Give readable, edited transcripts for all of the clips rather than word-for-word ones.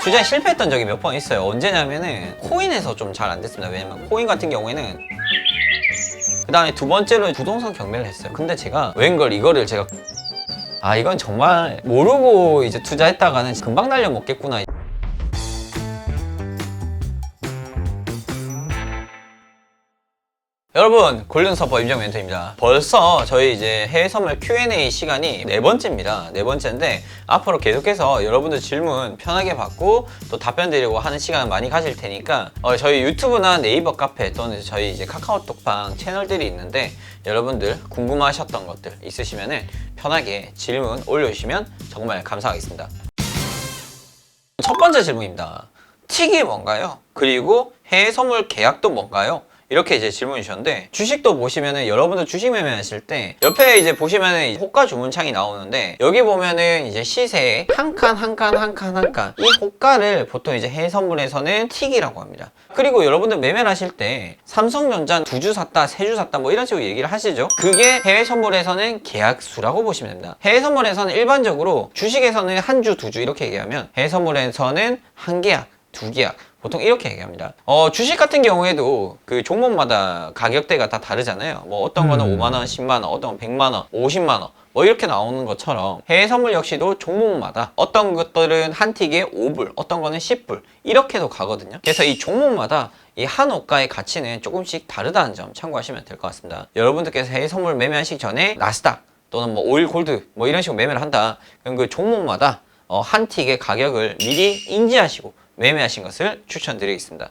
투자에 실패했던 적이 몇 번 있어요. 언제냐면은 코인에서 좀 잘 안 됐습니다. 왜냐면 코인 같은 경우에는 그 다음에 두 번째로 부동산 경매를 했어요. 근데 제가 웬걸 이거를 제가 이건 정말 모르고 이제 투자했다가는 금방 날려 먹겠구나. 여러분, 골든서퍼 임정 멘토입니다. 벌써 저희 이제 해외 선물 Q&A 시간이 네 번째입니다. 네 번째인데 앞으로 계속해서 여러분들 질문 편하게 받고 또 답변 드리고 하는 시간 많이 가질 테니까 저희 유튜브나 네이버 카페 또는 저희 이제 카카오톡방 채널들이 있는데 여러분들 궁금하셨던 것들 있으시면은 편하게 질문 올려주시면 정말 감사하겠습니다. 첫 번째 질문입니다. 틱이 뭔가요? 그리고 해외 선물 계약도 뭔가요? 이렇게 이제 질문 주셨는데, 주식도 보시면은 여러분들 주식 매매하실 때 옆에 이제 보시면은 호가 주문창이 나오는데, 여기 보면은 이제 시세 한 칸 이 호가를 보통 이제 해외 선물에서는 틱이라고 합니다. 그리고 여러분들 매매를 하실 때 삼성전자 2주 샀다 3주 샀다 뭐 이런 식으로 얘기를 하시죠. 그게 해외 선물에서는 계약수라고 보시면 됩니다. 해외 선물에서는 일반적으로 주식에서는 한 주 2주 이렇게 얘기하면 해외 선물에서는 한 계약 2계약 보통 이렇게 얘기합니다. 주식 같은 경우에도 그 종목마다 가격대가 다 다르잖아요. 뭐 어떤 거는 5만원, 10만원, 어떤 건 100만원, 50만원 뭐 이렇게 나오는 것처럼 해외 선물 역시도 종목마다 어떤 것들은 한 틱에 5불, 어떤 거는 10불 이렇게도 가거든요. 그래서 이 종목마다 이 한 호가의 가치는 조금씩 다르다는 점 참고하시면 될 것 같습니다. 여러분들께서 해외 선물 매매하시기 전에 나스닥 또는 뭐 오일 골드 뭐 이런 식으로 매매를 한다. 그럼 그 종목마다 한 틱의 가격을 미리 인지하시고 매매하신 것을 추천드리겠습니다.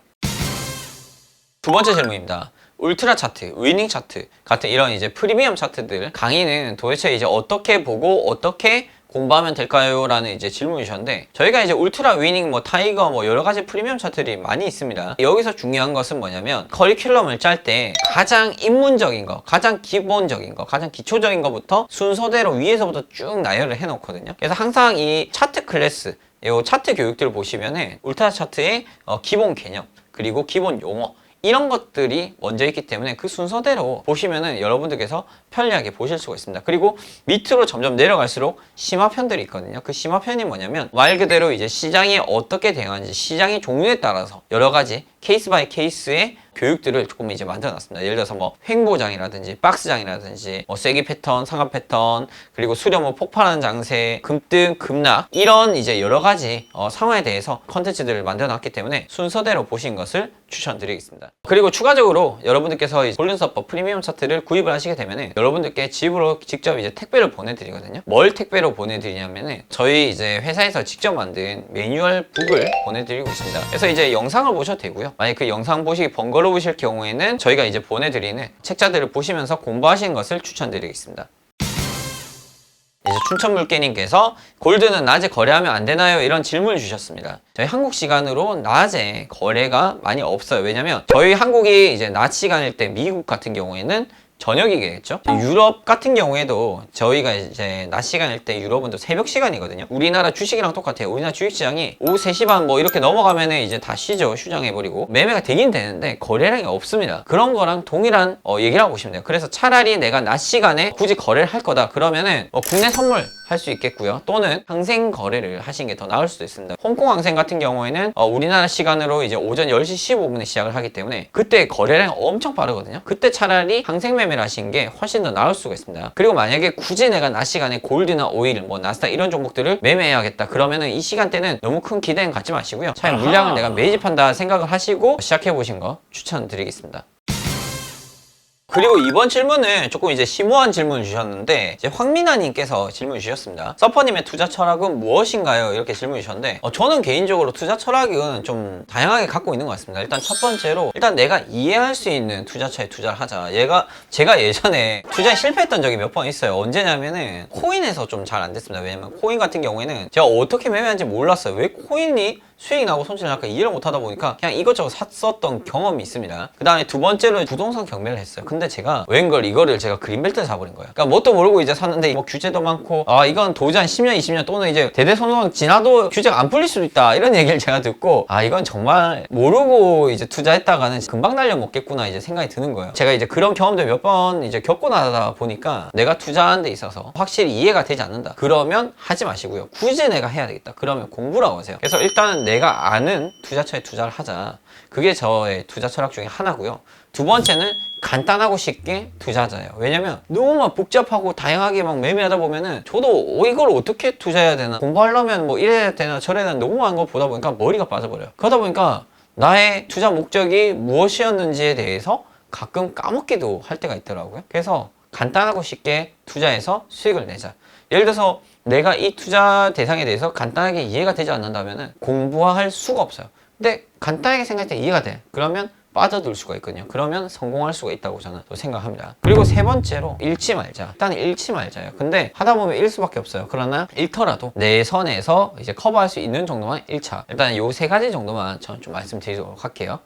두 번째 질문입니다. 울트라 차트, 위닝 차트 같은 이런 이제 프리미엄 차트들 강의는 도대체 이제 어떻게 보고 어떻게 공부하면 될까요? 라는 이제 질문을 주셨는데, 저희가 이제 울트라 위닝, 뭐 타이거, 뭐 여러 가지 프리미엄 차트들이 많이 있습니다. 여기서 중요한 것은 뭐냐면 커리큘럼을 짤 때 가장 입문적인 거, 가장 기본적인 거, 가장 기초적인 거부터 순서대로 위에서부터 쭉 나열을 해 놓거든요. 그래서 항상 이 차트 클래스, 이 차트 교육들을 보시면은 울트라 차트의 기본 개념 그리고 기본 용어 이런 것들이 먼저 있기 때문에 그 순서대로 보시면은 여러분들께서 편리하게 보실 수가 있습니다. 그리고 밑으로 점점 내려갈수록 심화편들이 있거든요. 그 심화편이 뭐냐면 말 그대로 이제 시장이 어떻게 대응하는지 시장의 종류에 따라서 여러 가지 케이스 바이 케이스의 교육들을 조금 이제 만들어 놨습니다. 예를 들어서 뭐 횡보장이라든지 박스장이라든지 뭐 세기 패턴, 상하 패턴, 그리고 수렴 폭발하는 장세, 급등, 급락 이런 이제 여러 가지 상황에 대해서 컨텐츠들을 만들어 놨기 때문에 순서대로 보신 것을 추천드리겠습니다. 그리고 추가적으로 여러분들께서 골든서퍼 프리미엄 차트를 구입을 하시게 되면은 여러분들께 집으로 직접 이제 택배를 보내드리거든요. 뭘 택배로 보내드리냐면은 저희 이제 회사에서 직접 만든 매뉴얼 북을 보내드리고 있습니다. 그래서 이제 영상을 보셔도 되고요. 만약 그 영상 보시기 번거로우실 경우에는 저희가 이제 보내드리는 책자들을 보시면서 공부하시는 것을 추천드리겠습니다. 이제 춘천물개님께서 골드는 낮에 거래하면 안 되나요? 이런 질문을 주셨습니다. 저희 한국 시간으로 낮에 거래가 많이 없어요. 왜냐면 저희 한국이 이제 낮 시간일 때 미국 같은 경우에는 저녁이겠죠. 유럽 같은 경우에도 저희가 이제 낮 시간일 때 유럽은 또 새벽 시간이거든요. 우리나라 주식이랑 똑같아요. 우리나라 주식시장이 오후 3시 반 뭐 이렇게 넘어가면은 이제 다 쉬죠. 휴장해버리고 매매가 되긴 되는데 거래량이 없습니다. 그런 거랑 동일한 얘기를 하고 보시면 돼요. 그래서 차라리 내가 낮 시간에 굳이 거래를 할 거다 그러면은 국내 선물 할 수 있겠고요. 또는 항생 거래를 하시는 게 더 나을 수도 있습니다. 홍콩 항생 같은 경우에는 우리나라 시간으로 이제 오전 10시 15분에 시작을 하기 때문에 그때 거래량이 엄청 빠르거든요. 그때 차라리 항생 매매를 하시는 게 훨씬 더 나을 수가 있습니다. 그리고 만약에 굳이 내가 낮 시간에 골드나 오일, 뭐 나스닥 이런 종목들을 매매해야겠다 그러면은 이 시간대는 너무 큰 기대는 갖지 마시고요. 차라리 물량을 내가 매집한다 생각을 하시고 시작해 보신 거 추천드리겠습니다. 그리고 이번 질문은 조금 이제 심오한 질문을 주셨는데, 이제 황민아님께서 질문 주셨습니다. 서퍼님의 투자 철학은 무엇인가요? 이렇게 질문 주셨는데, 저는 개인적으로 투자 철학은 좀 다양하게 갖고 있는 것 같습니다. 일단 첫 번째로, 일단 내가 이해할 수 있는 투자처에 투자를 하자. 제가 예전에 투자에 실패했던 적이 몇 번 있어요. 언제냐면은 코인에서 좀 잘 안 됐습니다. 왜냐면 코인 같은 경우에는 제가 어떻게 매매하는지 몰랐어요. 왜 코인이 수익이 나고 손실이 날까 이해를 못하다 보니까 그냥 이것저것 샀었던 경험이 있습니다. 그 다음에 두 번째로 부동산 경매를 했어요. 근데 제가 웬걸 이거를 제가 그린벨트를 사버린 거예요. 그러니까 뭣도 모르고 이제 샀는데 뭐 규제도 많고 이건 도저히 한 10년 20년 또는 이제 대대손손 지나도 규제가 안 풀릴 수도 있다 이런 얘기를 제가 듣고 이건 정말 모르고 이제 투자했다가는 금방 날려 먹겠구나 이제 생각이 드는 거예요. 제가 이제 그런 경험들 몇 번 이제 겪고 나다 보니까 내가 투자하는 데 있어서 확실히 이해가 되지 않는다 그러면 하지 마시고요. 굳이 내가 해야 되겠다 그러면 공부를 하고 하세요. 그래서 일단은 내가 아는 투자처에 투자를 하자. 그게 저의 투자 철학 중에 하나고요. 두 번째는 간단하고 쉽게 투자하자예요. 왜냐면 너무 막 복잡하고 다양하게 막 매매하다 보면은 저도 이걸 어떻게 투자해야 되나, 공부하려면 뭐 이래야 되나 저래야 되나 너무 많은 거 보다 보니까 머리가 빠져버려요. 그러다 보니까 나의 투자 목적이 무엇이었는지에 대해서 가끔 까먹기도 할 때가 있더라고요. 그래서 간단하고 쉽게 투자해서 수익을 내자. 예를 들어서 내가 이 투자 대상에 대해서 간단하게 이해가 되지 않는다면 공부할 수가 없어요. 근데 간단하게 생각할 때 이해가 돼. 그러면 빠져들 수가 있거든요. 그러면 성공할 수가 있다고 저는 또 생각합니다. 그리고 세 번째로 잃지 말자. 일단 잃지 말자요. 근데 하다 보면 잃을 수밖에 없어요. 그러나 잃더라도 내 선에서 이제 커버할 수 있는 정도만 잃자. 일단 요 세 가지 정도만 저는 좀 말씀드리도록 할게요.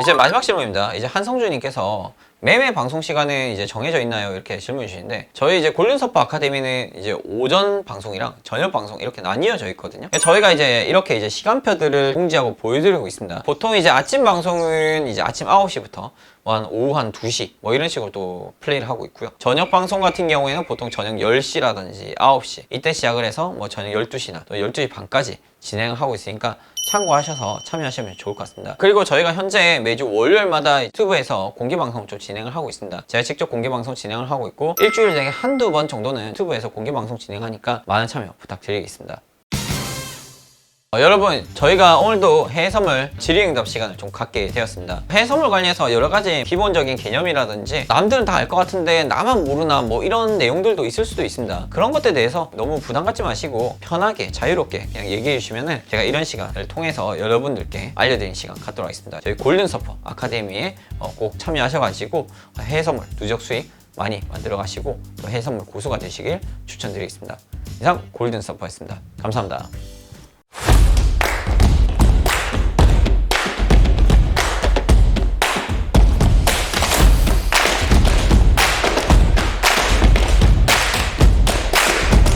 이제 마지막 질문입니다. 이제 한성주님께서 매매 방송 시간은 이제 정해져 있나요? 이렇게 질문 주시는데, 저희 이제 골든서퍼 아카데미는 이제 오전 방송이랑 저녁 방송 이렇게 나뉘어져 있거든요. 저희가 이제 이렇게 이제 시간표들을 공지하고 보여드리고 있습니다. 보통 이제 아침 방송은 이제 아침 9시부터 한 오후 한 2시 뭐 이런 식으로 또 플레이를 하고 있고요. 저녁 방송 같은 경우에는 보통 저녁 10시라든지 9시 이때 시작을 해서 뭐 저녁 12시나 또 12시 반까지 진행하고 있으니까 참고하셔서 참여하시면 좋을 것 같습니다. 그리고 저희가 현재 매주 월요일마다 유튜브에서 공개방송 좀 진행을 하고 있습니다. 제가 직접 공개방송 진행을 하고 있고, 일주일에 한두 번 정도는 유튜브에서 공개방송 진행하니까 많은 참여 부탁드리겠습니다. 여러분, 저희가 오늘도 해외 선물 질의응답 시간을 좀 갖게 되었습니다. 해외 선물 관련해서 여러 가지 기본적인 개념이라든지 남들은 다 알 것 같은데 나만 모르나 뭐 이런 내용들도 있을 수도 있습니다. 그런 것들에 대해서 너무 부담 갖지 마시고 편하게 자유롭게 그냥 얘기해 주시면은 제가 이런 시간을 통해서 여러분들께 알려드리는 시간 갖도록 하겠습니다. 저희 골든서퍼 아카데미에 꼭 참여하셔가지고 해외 선물 누적 수익 많이 만들어 가시고 또 해외 선물 고수가 되시길 추천드리겠습니다. 이상 골든서퍼였습니다. 감사합니다.